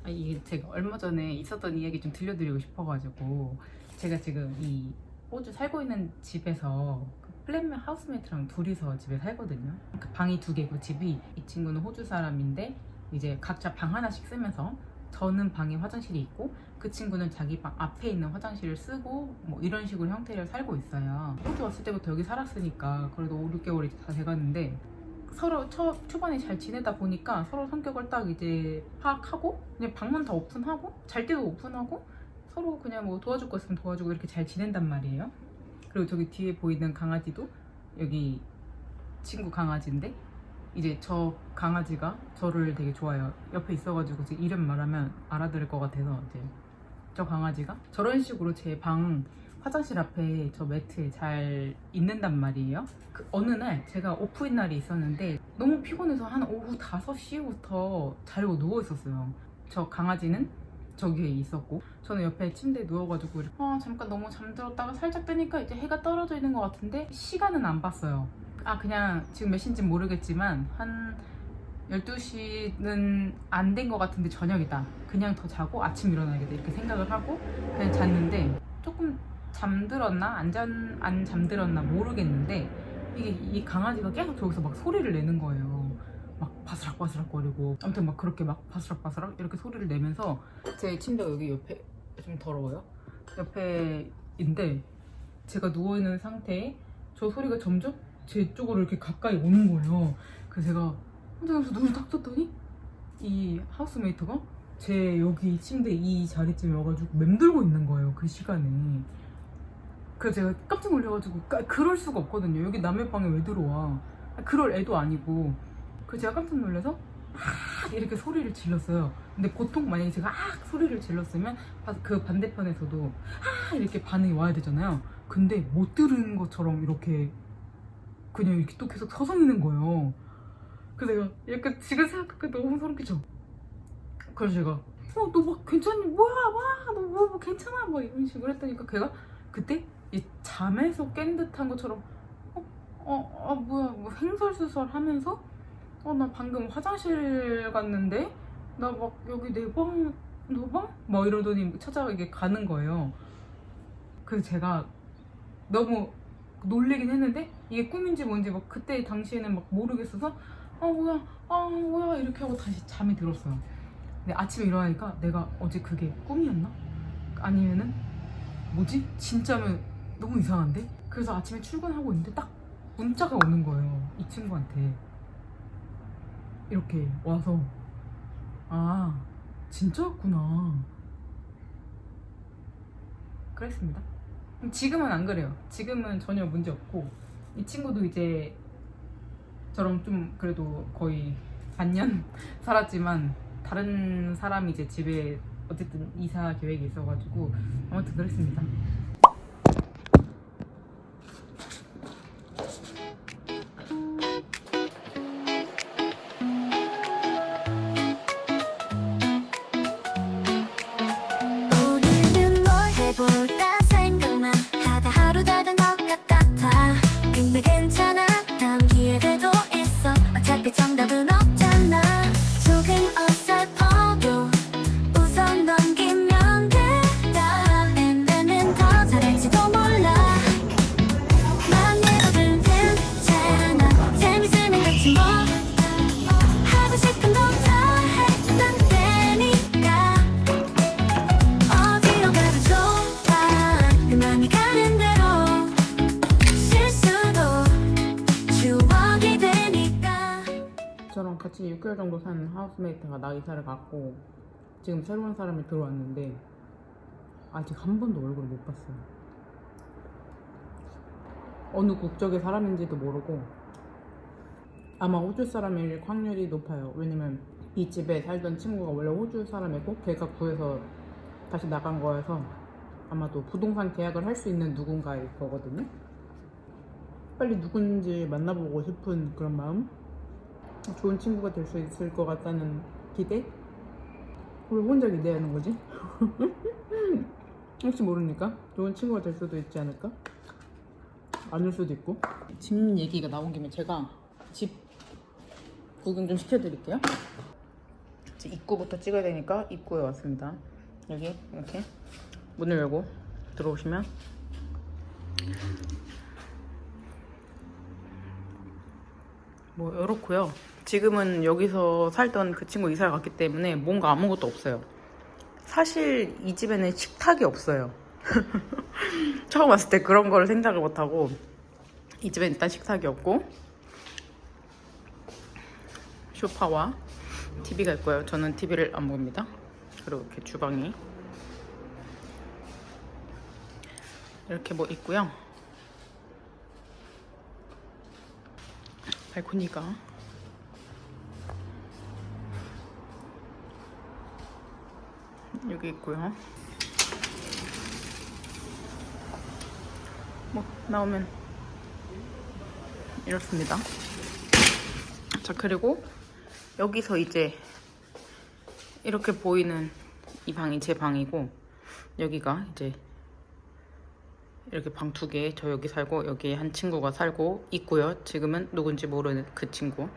이게 제가 얼마 전에 있었던 이야기 좀 들려드리고 싶어가지고 제가 지금 이 호주 살고 있는 집에서 그 플랫맨 하우스메이트랑 둘이서 집에 살거든요. 그 방이 2개고 집이 이 친구는 호주 사람인데 이제 각자 방 하나씩 쓰면서 저는 방에 화장실이 있고 그 친구는 자기 방 앞에 있는 화장실을 쓰고 뭐 이런 식으로 형태를 살고 있어요. 호주 왔을 때부터 여기 살았으니까 그래도 5, 6개월이 다 돼갔는데 서로 초반에 잘 지내다 보니까 서로 성격을 딱 이제 파악하고 그냥 방문 다 오픈하고 잘 때도 오픈하고 서로 그냥 뭐 도와줄 거 있으면 도와주고 이렇게 잘 지낸단 말이에요. 그리고 저기 뒤에 보이는 강아지도 여기 친구 강아지인데 이제 저 강아지가 저를 되게 좋아해요. 옆에 있어가지고 제 이름 말하면 알아들을 것 같아서 이제 저 강아지가 저런 식으로 제 방 화장실 앞에 저 매트에 잘 있는단 말이에요. 그 어느 날 제가 오프인 날이 있었는데 너무 피곤해서 한 오후 5시부터 자려고 누워 있었어요. 저 강아지는 저기에 있었고 저는 옆에 침대에 누워가지고 잠깐 너무 잠들었다가 살짝 뜨니까 이제 해가 떨어져 있는 것 같은데 시간은 안 봤어요. 그냥 지금 몇 시인지 모르겠지만 한 12시는 안 된 것 같은데 저녁이다. 그냥 더 자고 아침 일어나야겠다 이렇게 생각을 하고 그냥 잤는데 조금 잠들었나 안 잠들었나 모르겠는데 이게 이 강아지가 계속 저기서 막 소리를 내는 거예요. 막 바스락바스락 거리고 아무튼 막 그렇게 막 바스락바스락 이렇게 소리를 내면서 제 침대가 여기 옆에 좀 더러워요. 옆에인데 제가 누워있는 상태에 저 소리가 점점 제 쪽으로 이렇게 가까이 오는 거예요. 그래서 제가 혼자서 눈을 딱 떴더니 이 하우스메이트가 제 여기 침대 이 자리쯤에 와가지고 맴돌고 있는 거예요. 그 시간에. 그래서 제가 깜짝 놀라가지고 그럴 수가 없거든요. 여기 남의 방에 왜 들어와. 그럴 애도 아니고. 그래서 제가 깜짝 놀라서 이렇게 소리를 질렀어요. 근데 보통 만약에 제가 소리를 질렀으면 그 반대편에서도 이렇게 반응이 와야 되잖아요. 근데 못 들은 것처럼 이렇게 그냥 이렇게 또 계속 서성이는 거예요. 그래서 내가 약간 지금 생각하니까 너무 소름 끼쳐. 그래서 제가 너 막 괜찮니? 뭐야 너 뭐 괜찮아? 뭐 이런 식으로 했다니까 걔가 그때 이 잠에서 깬 듯한 것처럼 뭐야 뭐 횡설수설 하면서 나 방금 화장실 갔는데 나 막 여기 내 방 너 방? 막 이러더니 찾아가게 가는 거예요. 그래서 제가 너무 놀래긴 했는데 이게 꿈인지 뭔지 막 그때 당시에는 막 모르겠어서 뭐야 이렇게 하고 다시 잠이 들었어요. 근데 아침에 일어나니까 내가 어제 그게 꿈이었나? 아니면은 뭐지? 진짜면 너무 이상한데? 그래서 아침에 출근하고 있는데 딱 문자가 오는 거예요. 이 친구한테 이렇게 와서 진짜였구나 그랬습니다. 지금은 안 그래요. 지금은 전혀 문제 없고 이 친구도 이제 저랑 좀 그래도 거의 반년 살았지만 다른 사람이 이제 집에 어쨌든 이사 계획이 있어가지고 아무튼 그랬습니다. 오늘은 뭘 해볼까 생각만 하다 하루 다 된 것 같아. 근데 괜찮아 다음 기회도 있어. 어차피 정답은 없잖아. 조금 어설퍼도 우선 넘기면 돼. 다음에는 더 잘할지도 몰라. 맘대로는 괜찮아. 재밌으면 같이 뭐 하고 싶은 거 다 했던 때니까. 어디로 가도 좋아. 그 맘이 가는 대로 실수도 추억이 되니까. 저랑 같이 6개월 정도 산 하우스메이트가 나 이사를 갔고 지금 새로운 사람이 들어왔는데 아직 한 번도 얼굴을 못 봤어요. 어느 국적의 사람인지도 모르고 아마 호주 사람일 확률이 높아요. 왜냐면 이 집에 살던 친구가 원래 호주 사람이고 걔가 구해서 다시 나간 거여서 아마도 부동산 계약을 할 수 있는 누군가일 거거든요. 빨리 누군지 만나보고 싶은 그런 마음, 좋은 친구가 될 수 있을 것 같다는 기대? 왜 혼자 기대하는 거지? 혹시 모르니까 좋은 친구가 될 수도 있지 않을까? 아닐 수도 있고. 집 얘기가 나온 김에 제가 집 구경 좀 시켜드릴게요. 이제 입구부터 찍어야 되니까 입구에 왔습니다. 여기 이렇게 문을 열고 들어오시면 뭐 이렇고요. 지금은 여기서 살던 그 친구 이사를 갔기 때문에 뭔가 아무것도 없어요. 사실 이 집에는 식탁이 없어요. 처음 왔을 때 그런 걸 생각을 못하고 이 집엔 일단 식탁이 없고 소파와 TV가 있고요. 저는 TV를 안 봅니다. 그리고 이렇게 주방이 이렇게 뭐 있고요. 발코니가 여기 있고요. 뭐 나오면 이렇습니다. 자, 그리고 여기서 이제 이렇게 보이는 이 방이 제 방이고 여기가 이제 이렇게 방 2개, 저 여기 살고 여기에 한 친구가 살고 있고요. 지금은 누군지 모르는 그 친구.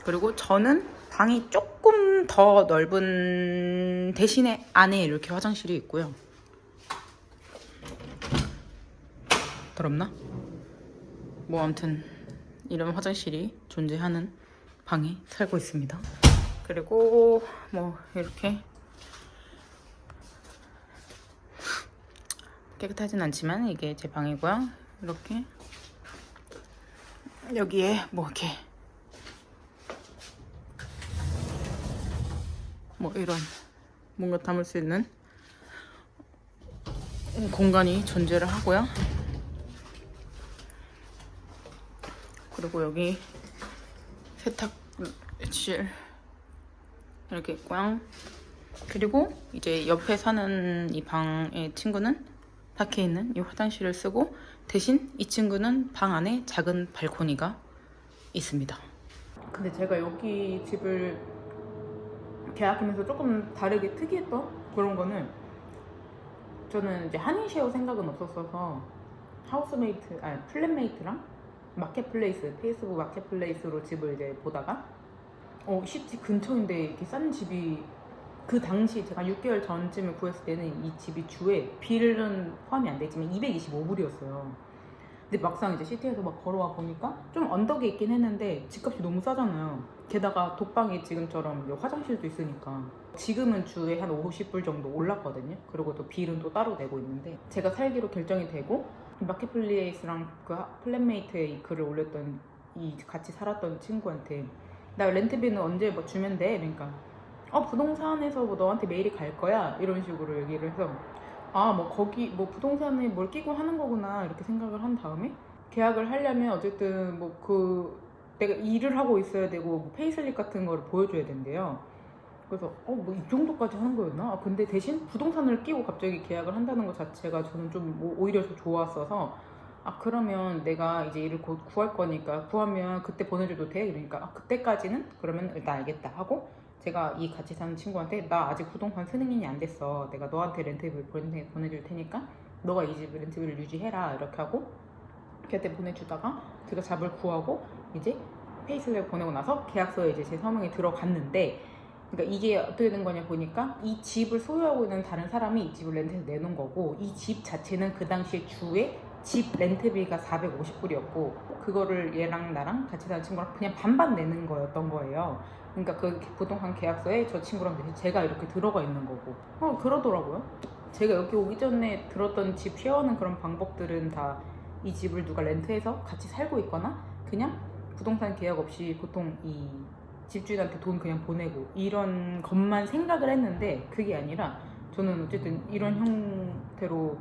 그리고 저는 방이 조금 더 넓은 대신에 안에 이렇게 화장실이 있고요. 더럽나? 뭐 아무튼 이런 화장실이 존재하는 방에 살고 있습니다. 그리고 뭐 이렇게 깨끗하진 않지만 이게 제 방이고요. 이렇게 여기에 뭐 이렇게 뭐 이런 뭔가 담을 수 있는 공간이 존재를 하고요. 그리고 여기 세탁실 이렇게 있고요. 그리고 이제 옆에 사는 이 방의 친구는 밖에 있는 이 화장실을 쓰고 대신 이 친구는 방 안에 작은 발코니가 있습니다. 근데 제가 여기 집을 계약하면서 조금 다르게 특이했던 그런 거는 저는 이제 한인쉐어 생각은 없었어서 하우스메이트, 아니 플랫메이트랑 마켓플레이스, 페이스북 마켓플레이스로 집을 이제 보다가 시티 근처인데 이렇게 싼 집이 그 당시 제가 6개월 전쯤에 구했을 때는 이 집이 주에 빌은 포함이 안 되지만 225불이었어요. 근데 막상 이제 시티에서 막 걸어와 보니까 좀 언덕에 있긴 했는데 집값이 너무 싸잖아요. 게다가 독방이 지금처럼 화장실도 있으니까 지금은 주에 한 50불 정도 올랐거든요. 그리고 또 빌은 또 따로 내고 있는데 제가 살기로 결정이 되고 마켓플레이스랑 그 플랫메이트에 이 글을 올렸던 이 같이 살았던 친구한테 나 렌트비는 언제 뭐 주면 돼? 그러니까 부동산에서 뭐 너한테 메일이 갈 거야 이런 식으로 얘기를 해서 뭐 거기 뭐 부동산에 뭘 끼고 하는 거구나 이렇게 생각을 한 다음에 계약을 하려면 어쨌든 뭐 그 내가 일을 하고 있어야 되고 뭐 페이슬립 같은 거를 보여줘야 된대요. 그래서 뭐 이 정도까지 하는 거였나? 근데 대신 부동산을 끼고 갑자기 계약을 한다는 것 자체가 저는 좀 뭐 오히려 좀 좋았어서 그러면 내가 이제 일을 곧 구할 거니까 구하면 그때 보내줘도 돼? 그러니까 그때까지는 그러면 일단 알겠다 하고 제가 이 같이 사는 친구한테 나 아직 부동산 승인이 안 됐어. 내가 너한테 렌트비를 보내줄 테니까 너가 이 집 렌트비를 유지해라 이렇게 하고 걔한테 보내주다가 제가 잡을 구하고 이제 페이슬랩 보내고 나서 계약서에 이제 제 서명이 들어갔는데 그러니까 이게 어떻게 된 거냐 보니까 이 집을 소유하고 있는 다른 사람이 이 집을 렌트에 내놓은 거고 이 집 자체는 그 당시에 주에 집 렌트비가 450불이었고 그거를 얘랑 나랑 같이 사는 친구랑 그냥 반반 내는 거였던 거예요. 그러니까 그 부동산 계약서에 저 친구랑 대신 제가 이렇게 들어가 있는 거고 그러더라고요. 제가 여기 오기 전에 들었던 집 쉐어하는 그런 방법들은 다 이 집을 누가 렌트해서 같이 살고 있거나 그냥 부동산 계약 없이 보통 이 집주인한테 돈 그냥 보내고 이런 것만 생각을 했는데 그게 아니라 저는 어쨌든 이런 형태로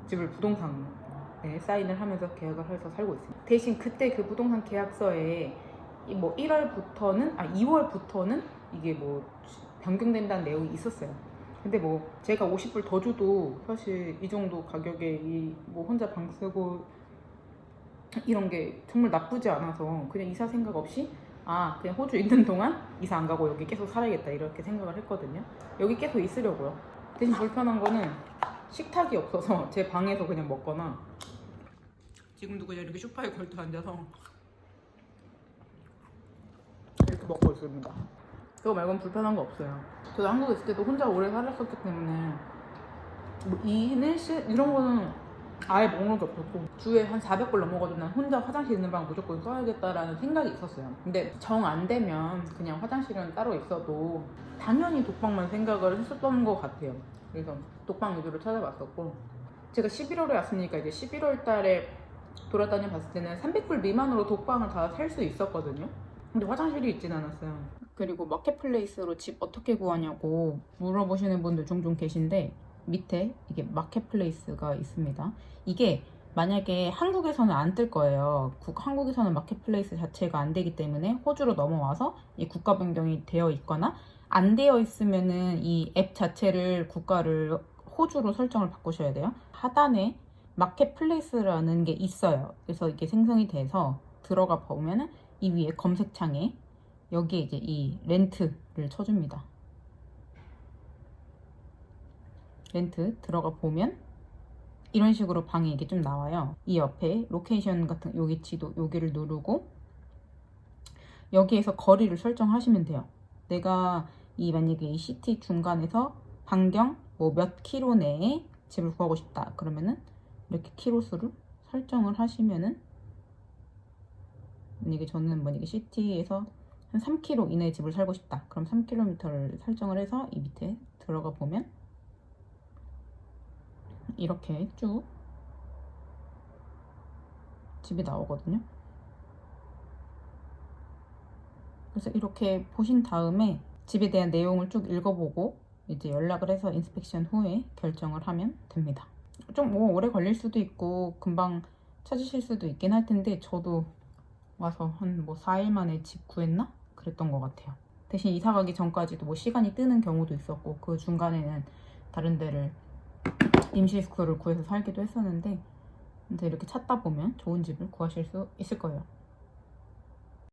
집을 부동산에 사인을 하면서 계약을 해서 살고 있습니다. 대신 그때 그 부동산 계약서에 뭐 1월부터는 2월부터는 이게 뭐 변경된다는 내용이 있었어요. 근데 뭐 제가 50불 더 줘도 사실 이 정도 가격에 이 뭐 혼자 방 쓰고 이런 게 정말 나쁘지 않아서 그냥 이사 생각 없이 그냥 호주 있는 동안 이사 안 가고 여기 계속 살아야겠다 이렇게 생각을 했거든요. 여기 계속 있으려고요. 대신 불편한 거는 식탁이 없어서 제 방에서 그냥 먹거나 지금도 그냥 이렇게 소파에 걸터 앉아서 이렇게 먹고 있습니다. 그거 말고는 불편한 거 없어요. 저도 한국에 있을 때도 혼자 오래 살았었기 때문에 뭐 이내시 이런 거는 아예 먹는 게 없었고 주에 한 400불 넘어가도 난 혼자 화장실 있는 방 무조건 써야겠다라는 생각이 있었어요. 근데 정 안 되면 그냥 화장실은 따로 있어도 당연히 독방만 생각을 했었던 것 같아요. 그래서 독방 위주로 찾아봤었고 제가 11월에 왔으니까 이제 11월 달에 돌아다녀 봤을 때는 300불 미만으로 독방을 다 살 수 있었거든요. 근데 화장실이 있진 않았어요. 그리고 마켓플레이스로 집 어떻게 구하냐고 물어보시는 분들 종종 계신데 밑에 이게 마켓플레이스가 있습니다. 이게 만약에 한국에서는 안 뜰 거예요. 한국에서는 마켓플레이스 자체가 안 되기 때문에 호주로 넘어와서 이 국가 변경이 되어 있거나 안 되어 있으면은 이 앱 자체를 국가를 호주로 설정을 바꾸셔야 돼요. 하단에 마켓플레이스라는 게 있어요. 그래서 이게 생성이 돼서 들어가 보면은 이 위에 검색창에 여기에 이제 이 렌트를 쳐줍니다. 렌트 들어가 보면 이런 식으로 방이 이게 좀 나와요. 이 옆에 로케이션 같은 여기 지도 여기를 누르고 여기에서 거리를 설정하시면 돼요. 내가 만약에 이 시티 중간에서 반경 뭐 몇 킬로 내에 집을 구하고 싶다 그러면은 이렇게 킬로수를 설정을 하시면은 만약에 저는 만약에 시티에서 한 3km 이내에 집을 살고 싶다 그럼 3km를 설정을 해서 이 밑에 들어가 보면 이렇게 쭉 집이 나오거든요. 그래서 이렇게 보신 다음에 집에 대한 내용을 쭉 읽어보고 이제 연락을 해서 인스펙션 후에 결정을 하면 됩니다. 좀 뭐 오래 걸릴 수도 있고 금방 찾으실 수도 있긴 할 텐데 저도 와서 한 뭐 4일 만에 집 구했나? 그랬던 것 같아요. 대신 이사 가기 전까지도 뭐 시간이 뜨는 경우도 있었고 그 중간에는 다른 데를 임시스쿨을 구해서 살기도 했었는데 이제 이렇게 찾다 보면 좋은 집을 구하실 수 있을 거예요.